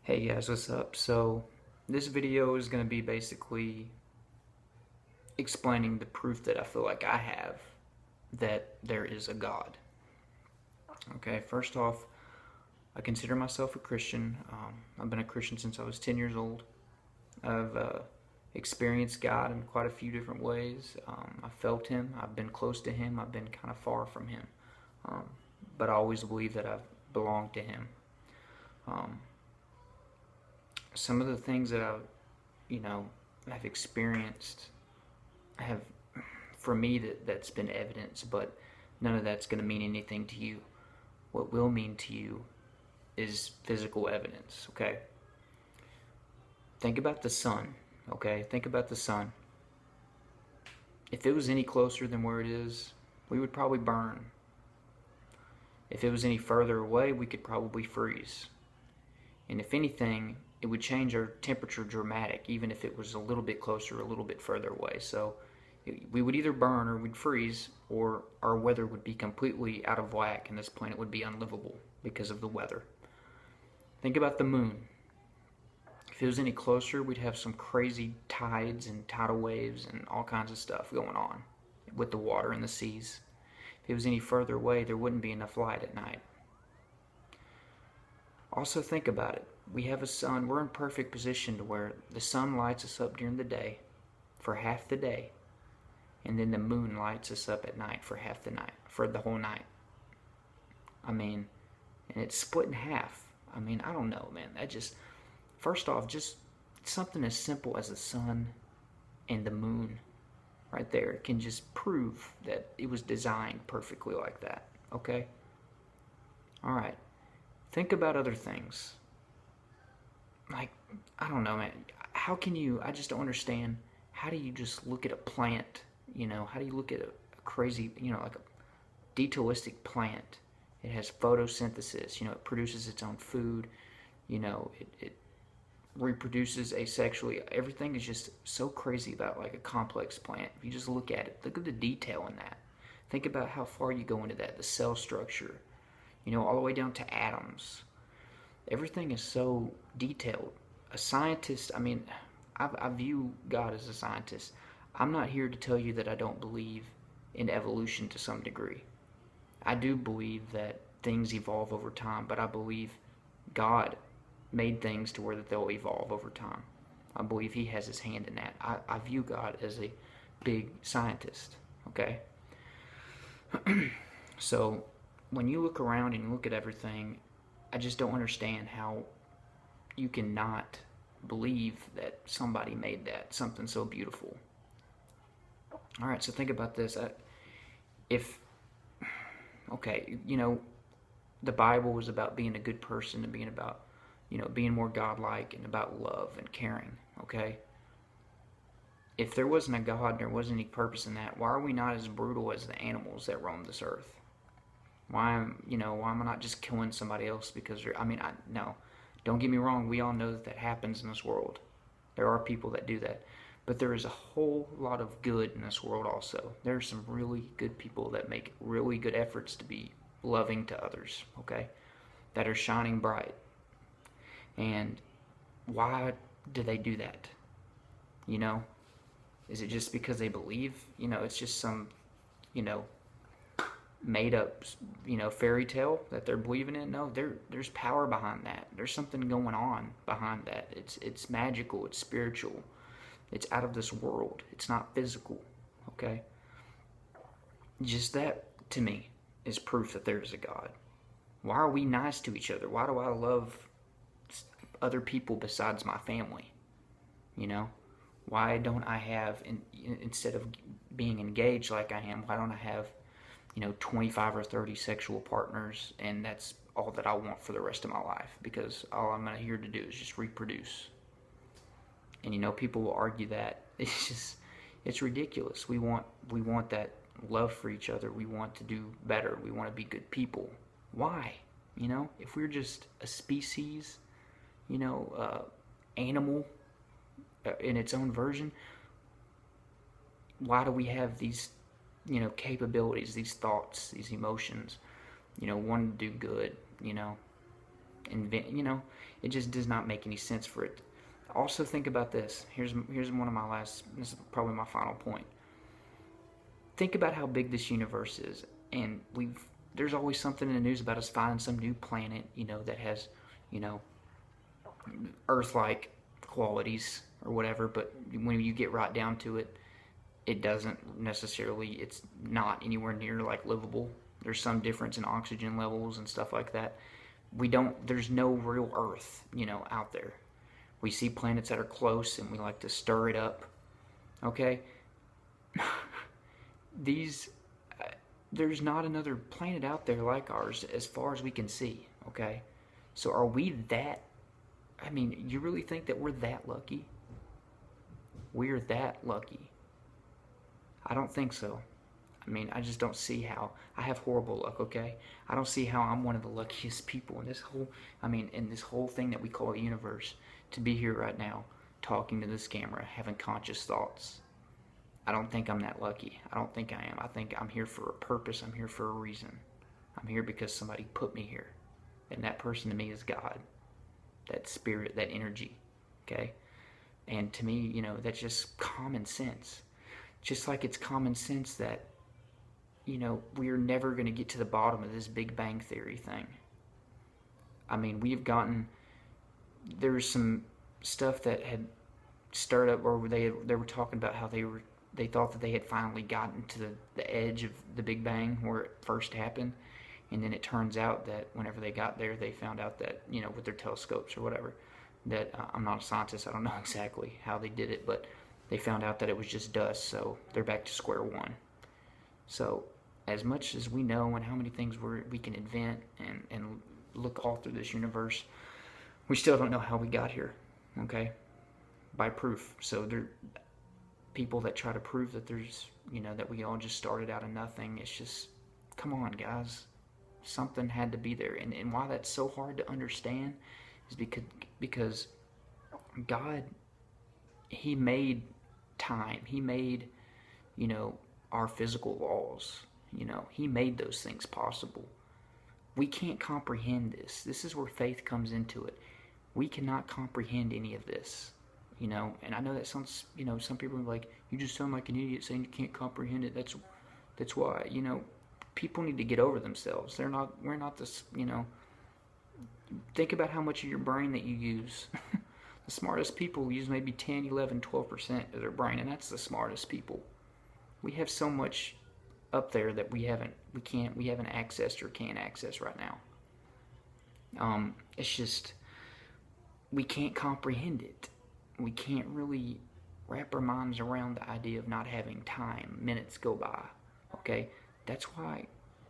Hey guys, what's up? So, this video is going to be basically explaining the proof that I feel like I have that there is a God. Okay, first off, I consider myself a Christian. I've been a Christian since I was 10 years old. I've experienced God in quite a few different ways. I felt Him, I've been close to Him, I've been kind of far from Him. Um, but I always believe that I've belonged to Him. Um, some of the things that you know, I've experienced have, for me, that's been evidence, but none of that's going to mean anything to you. What will mean to you is physical evidence, okay? Think about the sun, okay? Think about the sun. If it was any closer than where it is, we would probably burn. If it was any further away, we could probably freeze. And if anything, it would change our temperature dramatic, even if it was a little bit closer, a little bit further away. So we would either burn or we'd freeze, or our weather would be completely out of whack and this planet would be unlivable because of the weather. Think about the moon. If it was any closer, we'd have some crazy tides and tidal waves and all kinds of stuff going on with the water in the seas. If it was any further away, there wouldn't be enough light at night. Also think about it. We have a sun. We're in perfect position to where the sun lights us up during the day for half the day, and then the moon lights us up at night for half the night, for the whole night. I mean, and it's split in half. I mean, I don't know, man. That just, first off, just something as simple as the sun and the moon right there can just prove that it was designed perfectly like that, okay? All right. Think about other things. Like, I don't know, man. How can you, I just don't understand. How do you just look at a plant, how do you look at a crazy, like a detailistic plant? It has photosynthesis, it produces its own food, it reproduces asexually. Everything is just so crazy about like a complex plant. If you just look at it, look at the detail in that. Think about how far you go into that, the cell structure, all the way down to atoms. Everything is so detailed. A scientist, I mean, I view God as a scientist. I'm not here to tell you that I don't believe in evolution to some degree. I do believe that things evolve over time, but I believe God made things to where that they'll evolve over time. I believe He has His hand in that. I view God as a big scientist, okay? So when you look around and you look at everything, I just don't understand how you cannot believe that somebody made that, something so beautiful. All right, so think about this. If, okay, the Bible was about being a good person and being about, being more godlike and about love and caring, okay? If there wasn't a God and there wasn't any purpose in that, why are we not as brutal as the animals that roam this earth? Why am I not just killing somebody else because no. Don't get me wrong, we all know that happens in this world. There are people that do that. But there is a whole lot of good in this world also. There are some really good people that make really good efforts to be loving to others, okay? That are shining bright. And why do they do that? Is it just because they believe? It's just some, made up, fairy tale that they're believing in. No, there's power behind that. There's something going on behind that. It's magical. It's spiritual. It's out of this world. It's not physical. Okay. Just that to me is proof that there is a God. Why are we nice to each other? Why do I love other people besides my family? Why don't I have, instead of being engaged like I am, why don't I have 25 or 30 sexual partners, and that's all that I want for the rest of my life, because all I'm here to do is just reproduce. And people will argue that it's ridiculous. We want that love for each other. We want to do better. We want to be good people. Why? If we're just a species, animal in its own version, why do we have these capabilities, these thoughts, these emotions, wanting to do good, invent, you know, it just does not make any sense for it. Also think about this. Here's one of my last, this is probably my final point. Think about how big this universe is, and there's always something in the news about us finding some new planet, you know, that has, you know, Earth-like qualities or whatever, but when you get right down to it, it doesn't necessarily, it's not anywhere near like livable. There's some difference in oxygen levels and stuff like that. There's no real Earth, you know, out there. We see planets that are close and we like to stir it up. Okay? There's not another planet out there like ours as far as we can see. Okay? So are we that, I mean, you really think that we're that lucky? We're that lucky? I don't think so. I mean, I just don't see how. I have horrible luck, okay? I don't see how I'm one of the luckiest people in this whole thing that we call the universe, to be here right now, talking to this camera, having conscious thoughts. I don't think I'm that lucky. I don't think I am. I think I'm here for a purpose. I'm here for a reason. I'm here because somebody put me here. And that person to me is God. That spirit, that energy, okay? And to me, you know, that's just common sense. Just like it's common sense that, you know, we're never going to get to the bottom of this Big Bang Theory thing. I mean, there was some stuff that had stirred up, or they were talking about how they thought that they had finally gotten to the edge of the Big Bang where it first happened. And then it turns out that whenever they got there, they found out that, you know, with their telescopes or whatever, that I'm not a scientist, I don't know exactly how they did it, but they found out that it was just dust, so they're back to square one. So as much as we know and how many things we can invent and look all through this universe, we still don't know how we got here, okay? By proof. So there people that try to prove that there's, you know, that we all just started out of nothing, it's just, come on, guys. Something had to be there. And why that's so hard to understand is because God, He made time. He made, you know, our physical laws. You know, He made those things possible. We can't comprehend this. This is where faith comes into it. We cannot comprehend any of this. You know, and I know that sounds, you know, some people are like, you just sound like an idiot saying you can't comprehend it. That's why, you know, people need to get over themselves. We're not this, you know, think about how much of your brain that you use. The smartest people use maybe 10, 11, 12% of their brain, and that's the smartest people. We have so much up there that we haven't accessed or can't access right now. It's just, we can't comprehend it. We can't really wrap our minds around the idea of not having time. Minutes go by, okay? That's why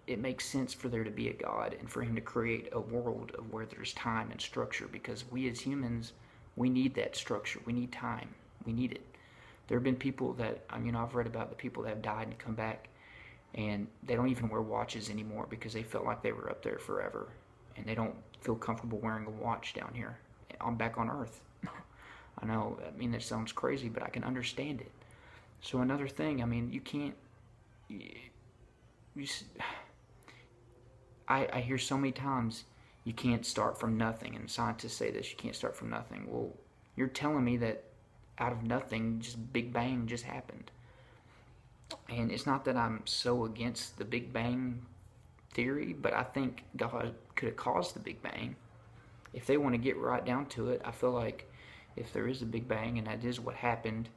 it makes sense for there to be a God and for Him to create a world of where there's time and structure, because we as humans, we need that structure. We need time. We need it. There have been people that, you know, I've read about the people that have died and come back, and they don't even wear watches anymore because they felt like they were up there forever, and they don't feel comfortable wearing a watch down here. I'm back on Earth. I know, I mean, that sounds crazy, but I can understand it. So another thing, I mean, you can't, I hear so many times, you can't start from nothing, and scientists say this, you can't start from nothing. Well, you're telling me that out of nothing, just Big Bang just happened. And it's not that I'm so against the Big Bang theory, but I think God could have caused the Big Bang. If they want to get right down to it, I feel like if there is a Big Bang and that is what happened,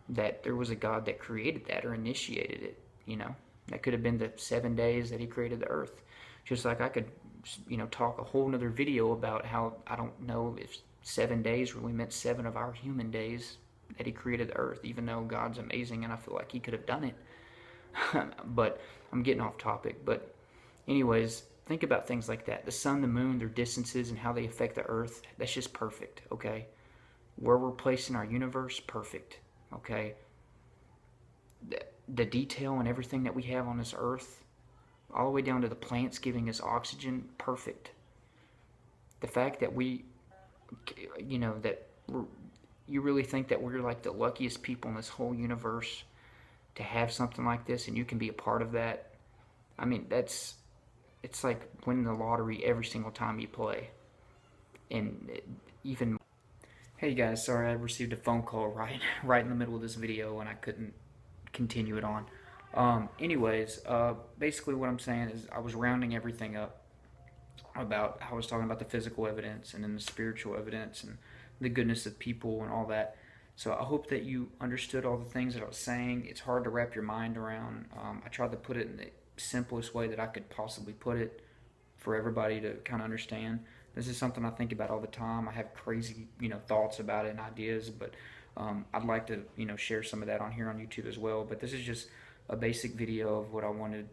that there was a God that created that or initiated it, you know. That could have been the 7 days that He created the earth. Just like I could, you know, talk a whole nother video about how I don't know if 7 days really meant 7 of our human days that He created the earth, even though God's amazing and I feel like He could have done it. But I'm getting off topic. But anyways, think about things like that. The sun, the moon, their distances and how they affect the earth. That's just perfect, okay? Where we're placed in our universe, perfect, okay? The detail and everything that we have on this earth, all the way down to the plants giving us oxygen, perfect. The fact that we, you know, that you really think that we're like the luckiest people in this whole universe to have something like this, and you can be a part of that. I mean, that's it's like winning the lottery every single time you play. And even, hey guys, sorry I received a phone call right in the middle of this video and I couldn't continue it on. Anyways, basically what I'm saying is I was rounding everything up about I was talking about the physical evidence and then the spiritual evidence and the goodness of people and all that. So I hope that you understood all the things that I was saying. It's hard to wrap your mind around. I tried to put it in the simplest way that I could possibly put it for everybody to kind of understand. This is something I think about all the time. I have crazy, thoughts about it and ideas, but I'd like to, share some of that on here on YouTube as well. But this is just a basic video of what I wanted.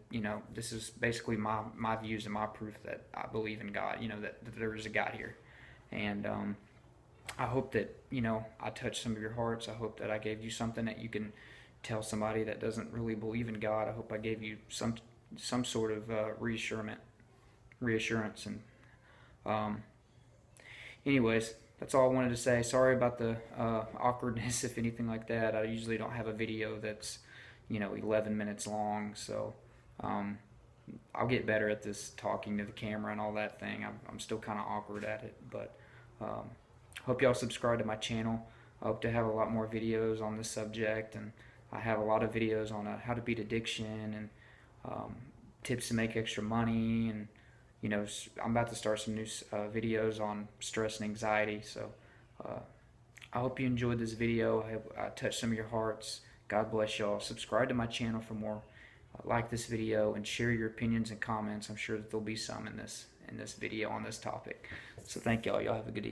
This is basically my views and my proof that I believe in God. That there is a God here, and I hope that I touched some of your hearts. I hope that I gave you something that you can tell somebody that doesn't really believe in God. I hope I gave you some sort of reassurance. And anyways, that's all I wanted to say. Sorry about the awkwardness, if anything like that. I usually don't have a video that's 11 minutes long, so I'll get better at this talking to the camera and all that thing. I'm still kind of awkward at it, but hope y'all subscribe to my channel. I hope to have a lot more videos on this subject, and I have a lot of videos on how to beat addiction and tips to make extra money, and I'm about to start some new videos on stress and anxiety. So I hope you enjoyed this video. I hope I touched some of your hearts. God bless y'all. Subscribe to my channel for more. Like this video and share your opinions and comments. I'm sure that there'll be some in this video on this topic. So thank y'all. Y'all have a good evening.